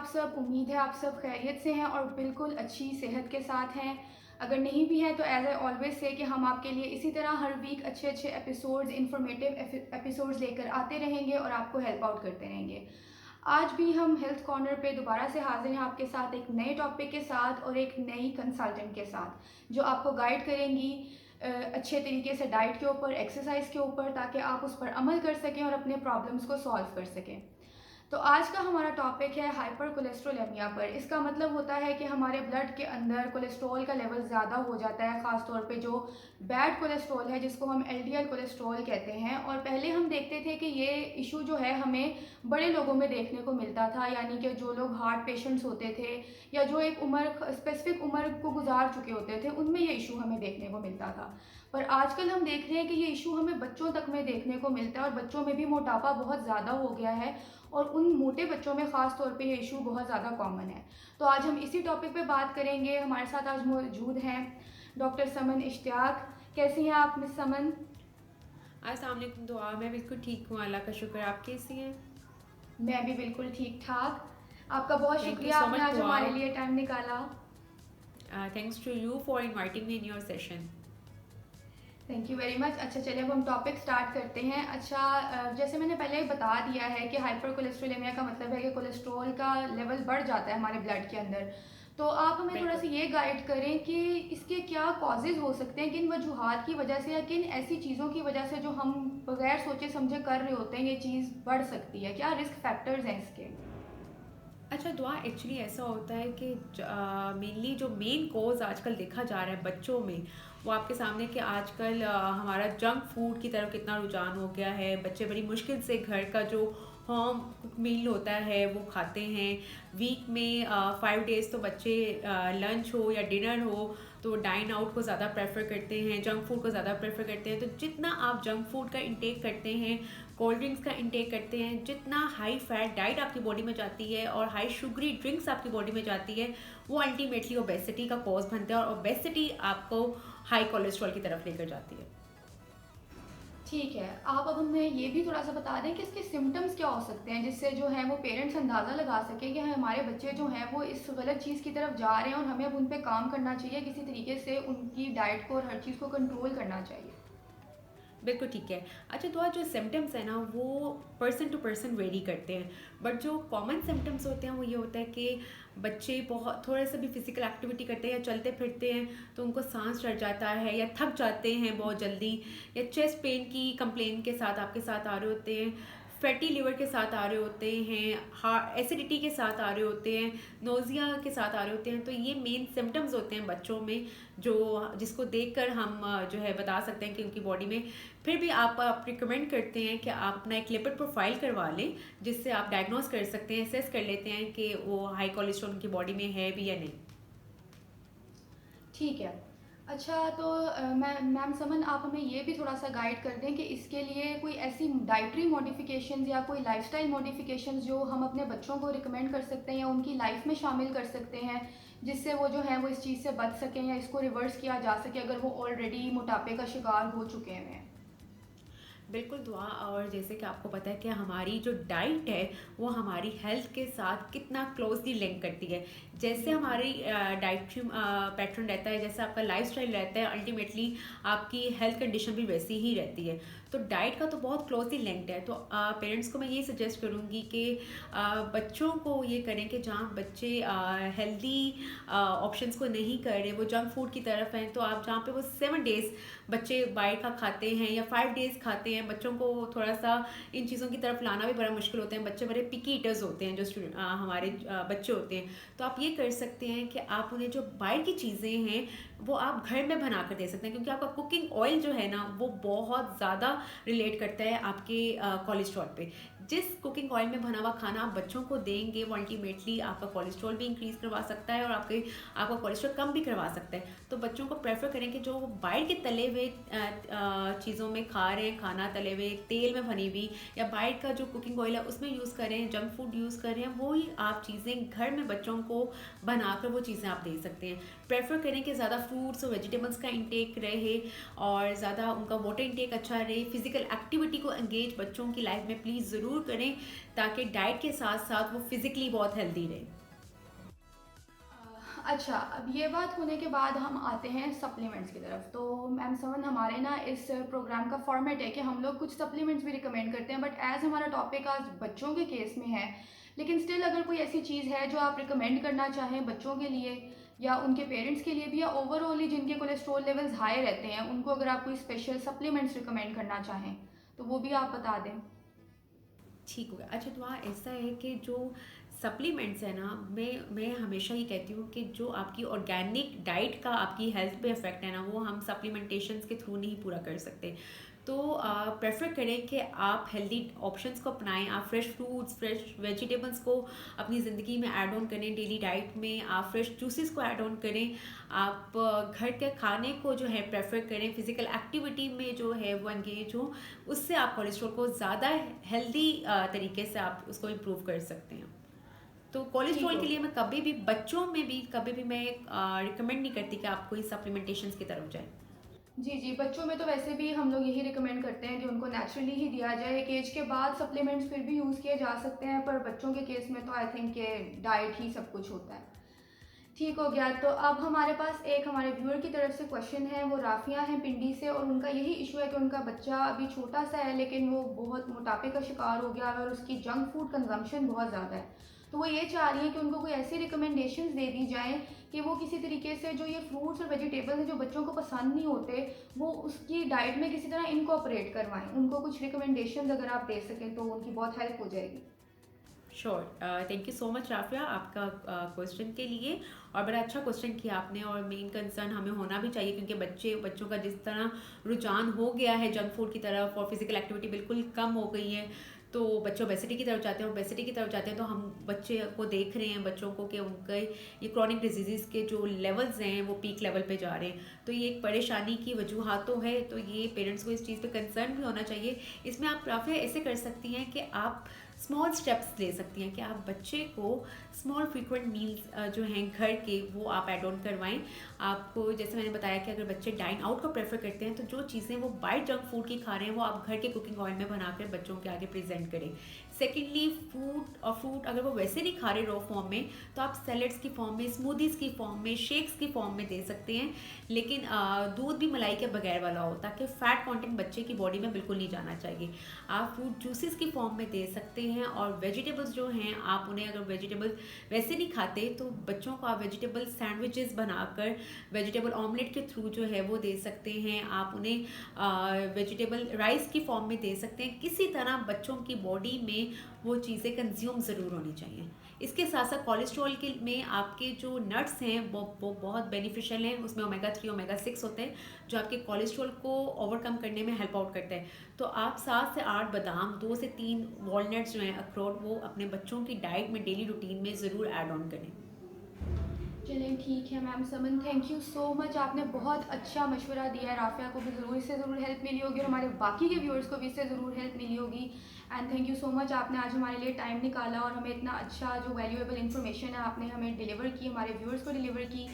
आप सब? उम्मीद है आप सब खैरियत से हैं और बिल्कुल अच्छी सेहत के साथ हैं। अगर नहीं भी हैं तो एज़ आई ऑलवेज़ से कि हम आपके लिए इसी तरह हर वीक अच्छे अच्छे एपिसोड्स, इन्फॉर्मेटिव एपिसोड्स लेकर आते रहेंगे और आपको हेल्प आउट करते रहेंगे। आज भी हम हेल्थ कॉर्नर पे दोबारा से हाजिर हैं आपके साथ एक नए टॉपिक के साथ और एक नई कंसल्टेंट के साथ जो आपको गाइड करेंगी अच्छे तरीके से डाइट के ऊपर, एक्सरसाइज के ऊपर, ताकि आप उस पर अमल कर सकें और अपने प्रॉब्लम्स को सॉल्व कर सकें। तो आज का हमारा टॉपिक है हाइपर कोलेस्ट्रोलेमिया पर। इसका मतलब होता है कि हमारे ब्लड के अंदर कोलेस्ट्रॉल का लेवल ज़्यादा हो जाता है, ख़ास तौर पे जो बैड कोलेस्ट्रॉल है जिसको हम एलडीएल कोलेस्ट्रॉल कहते हैं। और पहले हम देखते थे कि ये इशू जो है हमें बड़े लोगों में देखने को मिलता था, यानी कि जो लोग हार्ट पेशेंट्स होते थे या जो एक उम्र स्पेसिफिक उम्र को गुजार चुके होते थे उनमें ये इशू हमें देखने को मिलता था। पर आजकल हम देख रहे हैं कि ये इशू हमें बच्चों तक में देखने को मिलता है और बच्चों में भी मोटापा बहुत ज़्यादा हो गया है और उन मोटे बच्चों में ख़ास तौर पे ये इशू बहुत ज़्यादा कॉमन है। तो आज हम इसी टॉपिक पे बात करेंगे। हमारे साथ आज मौजूद हैं डॉक्टर समन इश्तियाक। कैसी हैं आप मिस समन? अस्सलाम वालेकुम। दुआ मैं बिल्कुल ठीक हूँ, अल्लाह का शुक्र। आप कैसी हैं? मैं भी बिल्कुल ठीक ठाक। आपका बहुत थैंक यू शुक्रिया, सो आपने मच आज दुआ। हमारे लिए टाइम निकाला। Thanks to you for inviting me in your session. Thank you very much. अच्छा चलिए अब हम टॉपिक स्टार्ट करते हैं। अच्छा जैसे मैंने पहले बता दिया है कि हाइपर कोलेस्ट्रोलेमिया का मतलब है कि कोलेस्ट्रॉल का लेवल बढ़ जाता है हमारे ब्लड के अंदर। तो आप हमें थोड़ा सा बिल्कुल। ये गाइड करें कि इसके क्या कॉजेज़ हो सकते हैं, किन वजूहात की वजह से या किन ऐसी चीज़ों की वजह से जो हम बगैर सोचे समझे कर रहे होते हैं ये चीज़ बढ़ सकती है, क्या रिस्क फैक्टर्स हैं इसके? अच्छा दुआ, एक्चुअली ऐसा होता है कि मेनली जो मेन कोज आजकल देखा जा रहा है बच्चों में, वो आपके सामने कि आजकल हमारा जंक फूड की तरफ कितना रुझान हो गया है। बच्चे बड़ी मुश्किल से घर का जो होम कुक मील होता है वो खाते हैं। वीक में 5 डेज़ तो बच्चे लंच हो या डिनर हो तो डाइन आउट को ज़्यादा प्रेफर करते हैं, जंक फूड को ज़्यादा प्रेफर करते हैं। तो जितना आप जंक फूड का इंटेक करते हैं, कोल्ड ड्रिंक्स का इंटेक करते हैं, जितना हाई फैट डाइट आपकी बॉडी में जाती है और हाई शुगरी ड्रिंक्स आपकी बॉडी में जाती है, वो अल्टीमेटली ओबेसिटी का कॉज बनता है और ओबेसिटी आपको हाई कोलेस्ट्रॉल की तरफ लेकर जाती है। ठीक है, आप अब हमें ये भी थोड़ा सा बता दें कि इसके सिम्टम्स क्या हो सकते हैं जिससे जो है वो पेरेंट्स अंदाज़ा लगा सकें कि हमारे बच्चे जो हैं वो इस गलत चीज़ की तरफ जा रहे हैं और हमें अब उन पे काम करना चाहिए, किसी तरीके से उनकी डाइट को और हर चीज़ को कंट्रोल करना चाहिए। बिल्कुल ठीक है। अच्छा तो आज जो सिम्टम्स है ना वो पर्सन टू पर्सन वेरी करते हैं, बट जो कॉमन सिम्टम्स होते हैं वो ये होता है कि बच्चे बहुत थोड़ा सा भी फिजिकल एक्टिविटी करते हैं या चलते फिरते हैं तो उनको सांस चढ़ जाता है या थक जाते हैं बहुत जल्दी, या चेस्ट पेन की कंप्लेन के साथ आपके साथ आ रहे होते हैं, फैटी लिवर के साथ आ रहे होते हैं, हार्ट एसिडिटी के साथ आ रहे होते हैं, नोज़िया के साथ आ रहे होते हैं। तो ये मेन सिम्टम्स होते हैं बच्चों में जो जिसको देखकर हम जो है बता सकते हैं कि उनकी बॉडी में। फिर भी आप रिकमेंड करते हैं कि आप अपना एक लिपिड प्रोफाइल करवा लें जिससे आप डायग्नोस कर सकते हैं, असेस कर लेते हैं कि वो हाई कोलेस्ट्रॉल उनकी बॉडी में है भी या नहीं। ठीक है। अच्छा तो मैम समन आप हमें ये भी थोड़ा सा गाइड कर दें कि इसके लिए कोई ऐसी डाइटरी मॉडिफिकेशंस या कोई लाइफस्टाइल मॉडिफिकेशंस जो हम अपने बच्चों को रिकमेंड कर सकते हैं या उनकी लाइफ में शामिल कर सकते हैं जिससे वो जो है वो इस चीज़ से बच सकें या इसको रिवर्स किया जा सके अगर वो ऑलरेडी मोटापे का शिकार हो चुके हैं। बिल्कुल दुआ। और जैसे कि आपको पता है कि हमारी जो डाइट है वो हमारी हेल्थ के साथ कितना क्लोजली लिंक करती है। जैसे बिल्कुल। हमारी डाइटरी पैटर्न रहता है, जैसे आपका लाइफस्टाइल रहता है, अल्टीमेटली आपकी हेल्थ कंडीशन भी वैसी ही रहती है। तो डाइट का तो बहुत क्लोजली लिंक्ड है। तो पेरेंट्स को मैं ये सजेस्ट करूँगी कि बच्चों को ये करें कि जहाँ बच्चे हेल्दी ऑप्शंस को नहीं कर रहे, वो जंक फूड की तरफ हैं, तो आप जहाँ पे वो 7 डेज़ बच्चे बाहर का खाते हैं या 5 डेज़ खाते हैं, बच्चों को थोड़ा सा इन चीज़ों की तरफ लाना भी बड़ा मुश्किल होता है। बच्चे बड़े पिकी ईटर्स होते हैं जो हमारे बच्चे होते हैं। तो आप ये कर सकते हैं कि आप उन्हें जो बाहर की चीज़ें हैं वो आप घर में बना कर दे सकते हैं, क्योंकि आपका कुकिंग ऑयल जो है ना वो बहुत ज़्यादा रिलेट करता है आपके कोलेस्ट्रॉल पे। जिस कुकिंग ऑयल में बना हुआ खाना आप बच्चों को देंगे वो अल्टीमेटली आपका कोलेस्ट्रॉल भी इंक्रीज़ करवा सकता है और आपका कोलेस्ट्रॉल कम भी करवा सकता है। तो बच्चों को प्रेफर करें कि जो बाहर के तले हुए चीज़ों में खा रहे हैं, खाना तले हुए तेल में बनी हुई या बाहर का जो कुकिंग ऑयल है उसमें यूज़ करें, जंक फूड यूज़ करें, वो ही आप चीज़ें घर में बच्चों को बनाकर वो चीज़ें आप दे सकते हैं। प्रेफर करें कि ज़्यादा फ्रूट्स और वेजिटेबल्स का इंटेक रहे और ज़्यादा उनका वाटर इंटेक अच्छा रहे। फिजिकल एक्टिविटी को एंगेज बच्चों की लाइफ में प्लीज़ ज़रूर करें, ताकि डाइट के साथ साथ वो फिज़िकली बहुत हेल्दी रहे। अच्छा, अब ये बात होने के बाद हम आते हैं सप्लीमेंट्स की तरफ। तो मैम समन, हमारे ना इस प्रोग्राम का फॉर्मेट है कि हम लोग कुछ सप्लीमेंट्स भी रिकमेंड करते हैं, बट एज़ हमारा टॉपिक आज बच्चों के केस में है, लेकिन स्टिल अगर कोई ऐसी चीज़ है जो आप रिकमेंड करना चाहें बच्चों के लिए या उनके पेरेंट्स के लिए भी, या ओवरऑल ही जिनके कोलेस्ट्रॉल लेवल्स हाई रहते हैं, उनको अगर आप कोई स्पेशल सप्लीमेंट्स रिकमेंड करना चाहें तो वो भी आप बता दें। ठीक हो गया। अच्छा, तो वहाँ ऐसा है कि जो सप्लीमेंट्स है ना, मैं हमेशा ये कहती हूँ कि जो आपकी ऑर्गेनिक डाइट का आपकी हेल्थ पे इफेक्ट है ना, वो हम सप्लीमेंटेशंस के थ्रू नहीं पूरा कर सकते। तो प्रेफर करें कि आप हेल्दी ऑप्शंस को अपनाएं। आप फ्रेश फ्रूट्स, फ्रेश वेजिटेबल्स को अपनी ज़िंदगी में ऐड ऑन करें डेली डाइट में। आप फ्रेश जूसेस को ऐड ऑन करें। आप घर के खाने को जो है प्रेफर करें। फिजिकल एक्टिविटी में जो है वो एंगेज हो। उससे आप कोलेस्ट्रॉल को ज़्यादा हेल्दी तरीके से आप उसको इम्प्रूव कर सकते हैं। तो ठीक कोलेस्ट्रॉल हो के लिए मैं कभी भी बच्चों में भी कभी भी मैं रिकमेंड नहीं करती कि आप कोई सप्लीमेंटेशंस की तरफ जाएं। जी, जी, बच्चों में तो वैसे भी हम लोग यही रिकमेंड करते हैं कि उनको नेचुरली ही दिया जाए। एक एज के बाद सप्लीमेंट्स फिर भी यूज़ किए जा सकते हैं, पर बच्चों के केस में तो आई थिंक कि डाइट ही सब कुछ होता है। ठीक हो गया। तो अब हमारे पास एक हमारे व्यूअर की तरफ से क्वेश्चन है, वो राफ़िया हैं पिंडी से, और उनका यही इशू है कि उनका बच्चा अभी छोटा सा है, लेकिन वो बहुत मोटापे का शिकार हो गया है और उसकी जंक फूड कंजम्पशन बहुत ज़्यादा है। तो वो ये चाह रही है कि उनको कोई ऐसी रिकमेंडेशंस दे दी जाएँ कि वो किसी तरीके से जो ये फ्रूट्स और वेजिटेबल्स हैं जो बच्चों को पसंद नहीं होते, वो उसकी डाइट में किसी तरह इनकॉर्पोरेट करवाएँ। उनको कुछ रिकमेंडेशंस अगर आप दे सकें तो उनकी बहुत हेल्प हो जाएगी। Sure. Thank you so much Rafia आपका क्वेश्चन के लिए। और बड़ा अच्छा क्वेश्चन किया आपने, और मेन कंसर्न हमें होना भी चाहिए, क्योंकि बच्चों का जिस तरह रुझान हो गया है जंक फूड की तरफ और फिजिकल एक्टिविटी बिल्कुल कम हो गई है, तो बच्चे ओबेसिटी की तरफ जाते हैं। ओबेसिटी की तरफ जाते हैं तो हम बच्चे को देख रहे हैं, बच्चों को, कि उनके ये क्रॉनिक डिजीज़ के जो लेवल्स हैं वो पीक लेवल पे जा रहे हैं। तो ये एक परेशानी की वजूहत तो है, तो ये पेरेंट्स को इस चीज़ पे कंसर्न भी होना चाहिए। इसमें आप काफ़ी ऐसे कर सकती हैं कि आप स्मॉल स्टेप्स ले सकती हैं कि आप बच्चे को स्मॉल फ्रीक्वेंट मील्स जो हैं घर के, वो आप ऐड ऑन करवाएं। आपको जैसे मैंने बताया कि अगर बच्चे डाइन आउट को प्रेफर करते हैं, तो जो चीज़ें वो बाहर जंक फूड की खा रहे हैं वो आप घर के कुकिंग ऑयल में बनाकर बच्चों के आगे प्रेजेंट करें। सेकेंडली, फ्रूट अगर वो वैसे नहीं खा रहे रॉ फॉर्म में, तो आप सैलड्स की फॉर्म में, स्मूदीज़ की फॉर्म में, शेक्स की फॉर्म में दे सकते हैं। लेकिन दूध भी मलाई के बगैर वाला हो, ताकि फैट कंटेंट बच्चे की बॉडी में बिल्कुल नहीं जाना चाहिए। आप फ्रूट जूसेस की फॉर्म में दे सकते हैं। और वेजिटेबल्स जो हैं, आप उन्हें अगर वेजिटेबल वैसे नहीं खाते तो बच्चों को आप वेजिटेबल सैंडविचेस बनाकर वेजिटेबल ऑमलेट के थ्रू जो है वो दे सकते हैं। आप उन्हें वेजिटेबल राइस की फॉर्म में दे सकते हैं। किसी तरह बच्चों की बॉडी में वो चीज़ें कंज्यूम ज़रूर होनी चाहिए। इसके साथ साथ कोलेस्ट्रॉल के में आपके जो नट्स हैं वो बहुत बेनिफिशियल हैं। उसमें ओमेगा 3 ओमेगा 6 होते हैं, जो आपके कोलेस्ट्रॉल को ओवरकम करने में हेल्प आउट करते हैं। तो आप 7 से 8 बादाम, 2 से 3 वॉलनट्स जो हैं, अखरोट, वो अपने बच्चों की डाइट में डेली रूटीन में ज़रूर ऐड ऑन करें। चलें, ठीक है ma'am Saman, thank you so much. आपने बहुत अच्छा मशवरा दिया है। राफ़िया को भी ज़रूर इससे ज़रूर हेल्प मिली होगी और हमारे बाकी के व्यूअर्स को भी इससे ज़रूर हेल्प मिली होगी। And thank you so much, आपने आज हमारे लिए टाइम निकाला और हमें इतना अच्छा जो वैल्यूएबल इन्फॉर्मेशन है आपने हमें डिलीवर की, हमारे व्यूअर्स को डिलीवर की।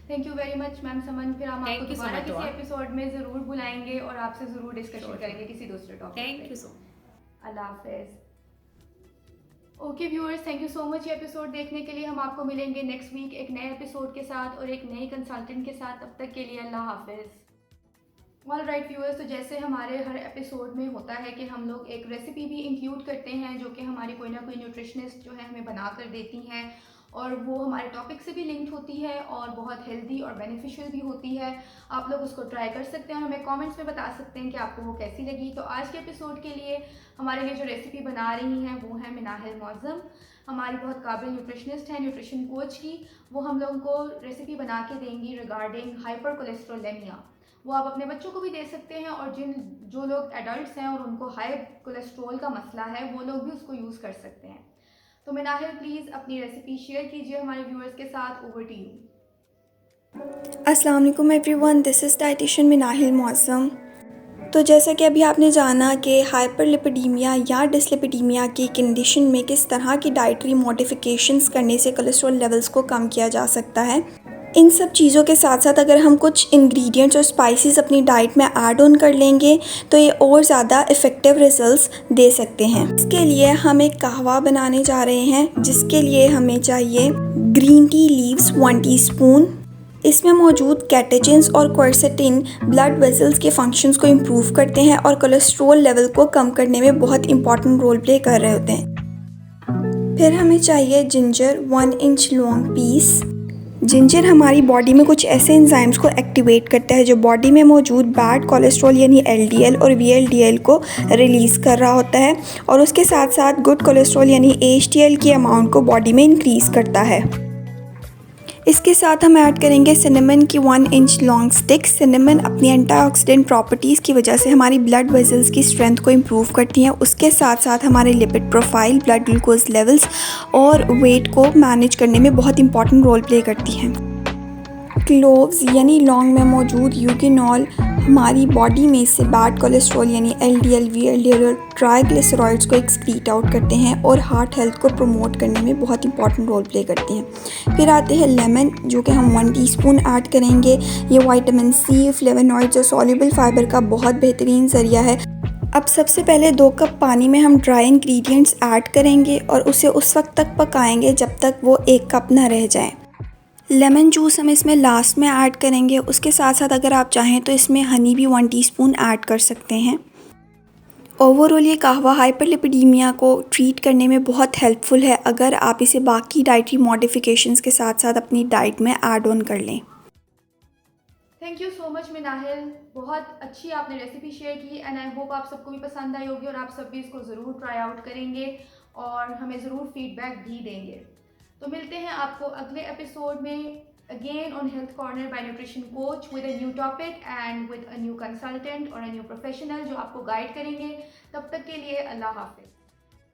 Thank you very much ma'am Saman. फिर हम आपको थैंक यू सो दोबारा मच। किसी एपिसोड में ज़रूर बुलाएंगे और आपसे ज़रूर डिस्कशन Sure. करेंगे किसी दूसरे टॉपिक थैंक पे। You so much. अल्लाह हाफिज़। Okay viewers, thank you so much ये एपिसोड देखने के लिए। हम आपको मिलेंगे नेक्स्ट वीक एक नए एपिसोड के साथ और एक नई कंसल्टेंट के साथ। तब तक के लिए अल्लाह हाफिज़। ऑल राइट व्यूअर्स, तो जैसे हमारे हर एपिसोड में होता है कि हम लोग एक रेसिपी भी इंक्लूड करते हैं जो कि हमारी कोई ना कोई न्यूट्रिशनिस्ट जो है हमें बना कर देती हैं, और वो हमारे टॉपिक से भी लिंक्ड होती है और बहुत हेल्दी और बेनिफिशियल भी होती है। आप लोग उसको ट्राई कर सकते हैं और हमें कमेंट्स में बता सकते हैं कि आपको वो कैसी लगी। तो आज के एपिसोड के लिए हमारे लिए जो रेसिपी बना रही हैं वो है मिनाहिल मौज़म, हमारी बहुत काबिल न्यूट्रिशनिस्ट हैं, न्यूट्रिशन कोच की। वो हम लोगों को रेसिपी बना के देंगी रिगार्डिंग हाइपर कोलेस्ट्रोलेमिया। वो आप अपने बच्चों को भी दे सकते हैं, और जो लोग एडल्ट्स हैं और उनको हाई कोलेस्ट्रॉल का मसला है वो लोग भी उसको यूज़ कर सकते हैं। तो मिनाहिल, प्लीज़ अपनी रेसिपी शेयर कीजिए हमारे व्यूअर्स के साथ। Over to you. अस्सलाम वालेकुम everyone, this is dietitian Minahil Mauzam. तो जैसा कि अभी आपने जाना कि हाइपरलिपिडीमिया या डिसलिपिडीमिया की कंडीशन में किस तरह की डाइटरी मॉडिफिकेशंस करने से कोलेस्ट्रॉल लेवल्स को कम किया जा सकता है। इन सब चीज़ों के साथ साथ अगर हम कुछ इंग्रेडिएंट्स और स्पाइसेस अपनी डाइट में ऐड ऑन कर लेंगे तो ये और ज़्यादा इफ़ेक्टिव रिजल्ट्स दे सकते हैं। इसके लिए हम एक कहवा बनाने जा रहे हैं, जिसके लिए हमें चाहिए ग्रीन टी लीव्स 1 टीस्पून। इसमें मौजूद कैटेचिन्स और क्वर्सेटिन ब्लड वेसल्स के फंक्शंस को इम्प्रूव करते हैं और कोलेस्ट्रॉल लेवल को कम करने में बहुत इंपॉर्टेंट रोल प्ले कर रहे होते हैं। फिर हमें चाहिए ginger 1 inch long piece. Ginger हमारी बॉडी में कुछ ऐसे एंजाइम्स को एक्टिवेट करता है जो बॉडी में मौजूद बैड कोलेस्ट्रॉल यानी एलडीएल और वीएलडीएल को रिलीज़ कर रहा होता है और उसके साथ साथ गुड कोलेस्ट्रॉल यानी एचडीएल की अमाउंट को बॉडी में इंक्रीज़ करता है। इसके साथ हम ऐड करेंगे सिनेमन की 1 इंच लॉन्ग स्टिक। सिनेमन अपनी एंटीऑक्सीडेंट प्रॉपर्टीज़ की वजह से हमारी ब्लड वेसल्स की स्ट्रेंथ को इम्प्रूव करती हैं। उसके साथ साथ हमारे lipid profile, blood glucose levels और वेट को मैनेज करने में बहुत इंपॉर्टेंट रोल प्ले करती हैं। क्लोव्स यानी लौंग में मौजूद यूगिनॉल हमारी बॉडी में से बैड कोलेस्ट्रॉल यानी एलडीएल, वीएलडीएल और ट्राइग्लिसराइड्स को एक्सक्रीट आउट करते हैं और हार्ट हेल्थ को प्रमोट करने में बहुत इंपॉर्टेंट रोल प्ले करती हैं। फिर आते हैं लेमन, जो कि हम 1 टीस्पून ऐड करेंगे। ये विटामिन सी, फ्लेवोनॉइड्स और सॉल्युबल फाइबर का बहुत बेहतरीन ज़रिया है। अब सबसे पहले 2 कप पानी में हम ड्राई इंग्रेडिएंट्स ऐड करेंगे और उसे उस वक्त तक पकाएंगे जब तक वो 1 कप ना रह जाए। लेमन जूस हम इसमें लास्ट में ऐड करेंगे। उसके साथ साथ अगर आप चाहें तो इसमें हनी भी 1 टीस्पून ऐड कर सकते हैं। ओवरऑल ये कहवा हाइपरलिपिडीमिया को ट्रीट करने में बहुत हेल्पफुल है अगर आप इसे बाकी डाइटरी मॉडिफिकेशंस के साथ साथ अपनी डाइट में ऐड ऑन कर लें। Thank you so much Minahil, बहुत अच्छी आपने रेसिपी शेयर की एंड आई होप आप सबको भी पसंद आई होगी और आप सब भी इसको ज़रूर ट्राई आउट करेंगे और हमें ज़रूर फीडबैक भी देंगे। तो मिलते हैं आपको अगले एपिसोड में again on health corner bye nutrition coach with a new topic and with a new consultant और अ न्यू प्रोफेशनल जो आपको गाइड करेंगे। तब तक के लिए अल्लाह हाफिज़।